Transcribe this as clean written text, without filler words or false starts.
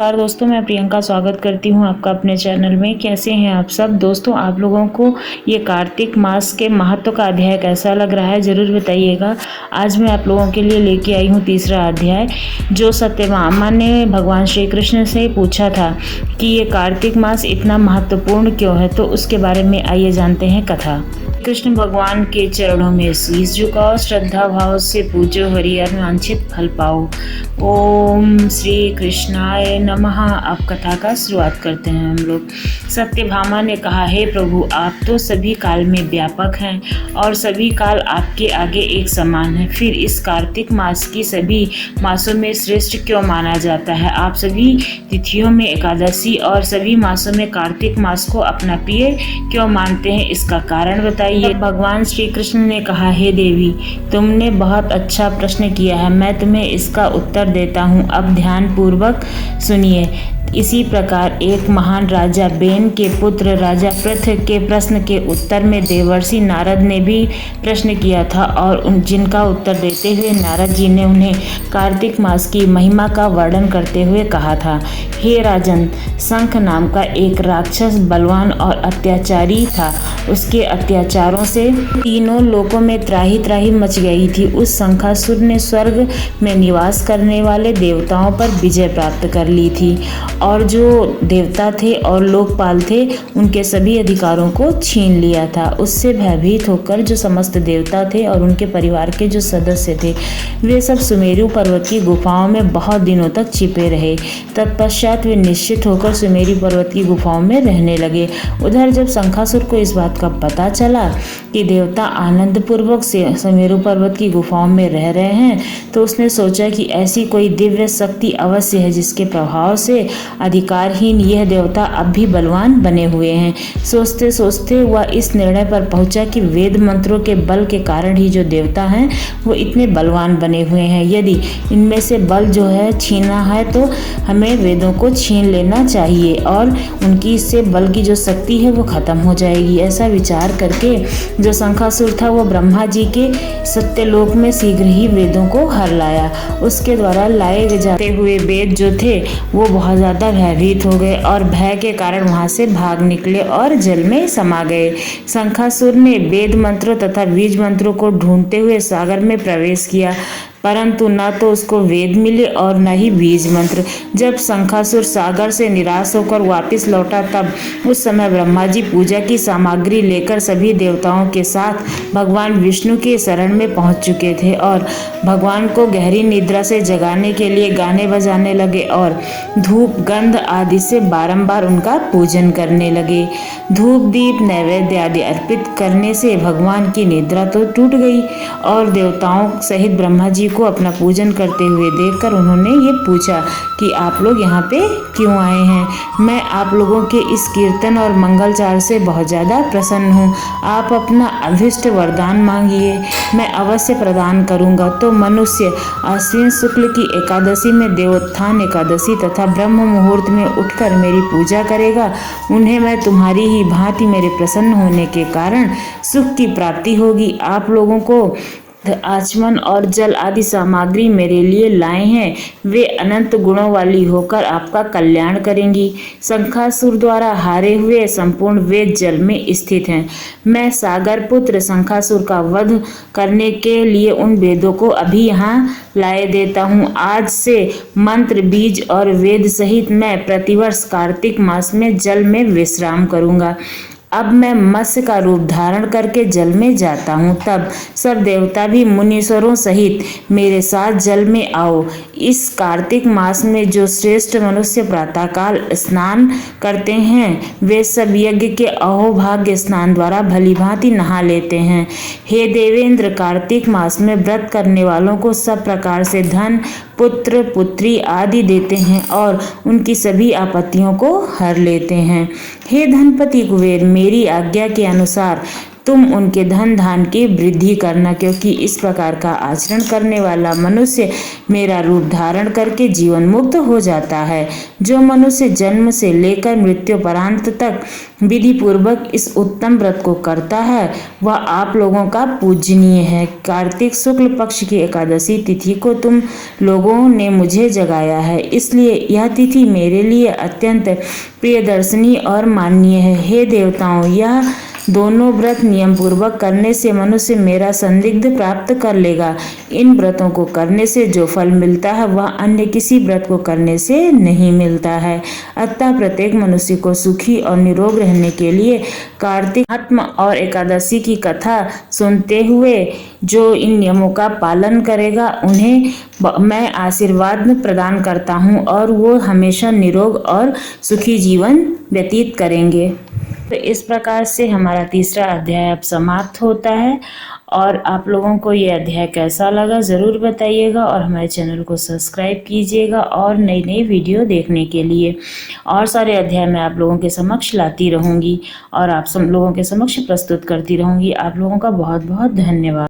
नमस्कार दोस्तों, मैं प्रियंका स्वागत करती हूँ आपका अपने चैनल में। कैसे हैं आप सब दोस्तों? आप लोगों को ये कार्तिक मास के महत्व का अध्याय कैसा लग रहा है ज़रूर बताइएगा। आज मैं आप लोगों के लिए लेके आई हूँ तीसरा अध्याय, जो सत्यभामा ने भगवान श्री कृष्ण से पूछा था कि ये कार्तिक मास इतना महत्वपूर्ण क्यों है। तो उसके बारे में आइए जानते हैं कथा। कृष्ण भगवान के चरणों में शीश झुकाओ, श्रद्धा भाव से पूजो, हरि वांछित फल पाओ। ओम श्री कृष्णाय नमः। अब कथा का शुरुआत करते हैं हम लोग। सत्यभामा ने कहा, हे प्रभु, आप तो सभी काल में व्यापक हैं और सभी काल आपके आगे एक समान है। फिर इस कार्तिक मास की सभी मासों में श्रेष्ठ क्यों माना जाता है? आप सभी तिथियों में एकादशी और सभी मासों में कार्तिक मास को अपना प्रिय क्यों मानते हैं? इसका कारण बताइए। भगवान श्री कृष्ण ने कहा, हे देवी, तुमने बहुत अच्छा प्रश्न किया है। मैं तुम्हें इसका उत्तर देता हूँ। अब ध्यान पूर्वक सुनिए। इसी प्रकार एक महान राजा बेन के पुत्र राजा पृथ के प्रश्न के उत्तर में देवर्षि नारद ने भी प्रश्न किया था और जिनका उत्तर देते हुए नारद जी ने उन्हें कार्तिक मास की महिमा का वर्णन करते हुए कहा था, हे राजन, शंख नाम का एक राक्षस बलवान और अत्याचारी था। उसके अत्याचारों से तीनों लोकों में त्राही त्राही मच गई थी। उस शंखासुर ने स्वर्ग में निवास करने वाले देवताओं पर विजय प्राप्त कर ली थी और जो देवता थे और लोकपाल थे उनके सभी अधिकारों को छीन लिया था। उससे भयभीत होकर जो समस्त देवता थे और उनके परिवार के जो सदस्य थे वे सब सुमेरु पर्वत की गुफाओं में बहुत दिनों तक छिपे रहे। तत्पश्चात वे निश्चित होकर सुमेरु पर्वत की गुफाओं में रहने लगे। उधर जब शंखासुर को इस बात का पता चला कि देवता आनंद पूर्वक से सुमेरु पर्वत की गुफाओं में रह रहे हैं तो उसने सोचा कि ऐसी कोई दिव्य शक्ति अवश्य है जिसके प्रभाव से अधिकारहीन यह देवता अब भी बलवान बने हुए हैं। सोचते सोचते वह इस निर्णय पर पहुंचा कि वेद मंत्रों के बल के कारण ही जो देवता हैं वो इतने बलवान बने हुए हैं। यदि इनमें से बल जो है छीनना है तो हमें वेदों को छीन लेना चाहिए और उनकी इससे बल की जो शक्ति है वो खत्म हो जाएगी। ऐसा विचार करके जो शंखासुर था वो ब्रह्मा जी के सत्यलोक में शीघ्र ही वेदों को हर लाया। उसके द्वारा लाए जाते हुए वेद जो थे वो बहुत ज़्यादा भयभीत हो गए और भय के कारण वहां से भाग निकले और जल में समा गए। शंखासुर ने वेद मंत्रों तथा बीज मंत्रों को ढूंढते हुए सागर में प्रवेश किया, परंतु न तो उसको वेद मिले और न ही बीज मंत्र। जब शंखासुर सागर से निराश होकर वापस लौटा तब उस समय ब्रह्मा जी पूजा की सामग्री लेकर सभी देवताओं के साथ भगवान विष्णु के शरण में पहुंच चुके थे और भगवान को गहरी निद्रा से जगाने के लिए गाने बजाने लगे और धूप गंध आदि से बारंबार उनका पूजन करने लगे। धूप दीप नैवेद्य आदि अर्पित करने से भगवान की निद्रा तो टूट गई और देवताओं सहित ब्रह्मा जी को अपना पूजन करते हुए देखकर उन्होंने ये पूछा कि आप लोग यहाँ पे क्यों आए हैं? मैं आप लोगों के इस कीर्तन और मंगलचार से बहुत ज़्यादा प्रसन्न हूँ। आप अपना अभिष्ट वरदान मांगिए, मैं अवश्य प्रदान करूँगा। तो मनुष्य आश्विन शुक्ल की एकादशी में देवोत्थान एकादशी तथा ब्रह्म मुहूर्त में उठकर मेरी पूजा करेगा, उन्हें मैं तुम्हारी ही भांति मेरे प्रसन्न होने के कारण सुख की प्राप्ति होगी। आप लोगों को आचमन और जल आदि सामग्री मेरे लिए लाए हैं, वे अनंत गुणों वाली होकर आपका कल्याण करेंगी। शंखासुर द्वारा हारे हुए संपूर्ण वेद जल में स्थित हैं। मैं सागर पुत्र शंखासुर का वध करने के लिए उन वेदों को अभी यहाँ लाए देता हूँ। आज से मंत्र बीज और वेद सहित मैं प्रतिवर्ष कार्तिक मास में जल में विश्राम करूँगा। अब मैं मत्स्य का रूप धारण करके जल में जाता हूँ, तब सब देवता भी मुनीश्वरों सहित मेरे साथ जल में आओ। इस कार्तिक मास में जो श्रेष्ठ मनुष्य प्रातःकाल स्नान करते हैं वे सब यज्ञ के अहोभाग्य स्नान द्वारा भलीभांति नहा लेते हैं। हे देवेंद्र, कार्तिक मास में व्रत करने वालों को सब प्रकार से धन, पुत्र पुत्री आदि देते हैं और उनकी सभी आपत्तियों को हर लेते हैं। हे धनपति कुबेर, मेरी आज्ञा के अनुसार तुम उनके धन धान की वृद्धि करना, क्योंकि इस प्रकार का आचरण करने वाला मनुष्य मेरा रूप धारण करके जीवन मुक्त हो जाता है। जो मनुष्य जन्म से लेकर मृत्यु पर्यंत तक विधि पूर्वक इस उत्तम व्रत को करता है वह आप लोगों का पूजनीय है। कार्तिक शुक्ल पक्ष की एकादशी तिथि को तुम लोगों ने मुझे जगाया है, इसलिए यह तिथि मेरे लिए अत्यंत प्रियदर्शनी और माननीय है। हे देवताओं, यह दोनों व्रत नियम पूर्वक करने से मनुष्य मेरा संदिग्ध प्राप्त कर लेगा। इन व्रतों को करने से जो फल मिलता है वह अन्य किसी व्रत को करने से नहीं मिलता है। अतः प्रत्येक मनुष्य को सुखी और निरोग रहने के लिए कार्तिक महात्मा और एकादशी की कथा सुनते हुए जो इन नियमों का पालन करेगा उन्हें मैं आशीर्वाद प्रदान करता हूँ और वो हमेशा निरोग और सुखी जीवन व्यतीत करेंगे। तो इस प्रकार से हमारा तीसरा अध्याय अब समाप्त होता है। और आप लोगों को ये अध्याय कैसा लगा ज़रूर बताइएगा और हमारे चैनल को सब्सक्राइब कीजिएगा और नई नई वीडियो देखने के लिए। और सारे अध्याय मैं आप लोगों के समक्ष लाती रहूँगी और आप सब लोगों के समक्ष प्रस्तुत करती रहूँगी। आप लोगों का बहुत बहुत धन्यवाद।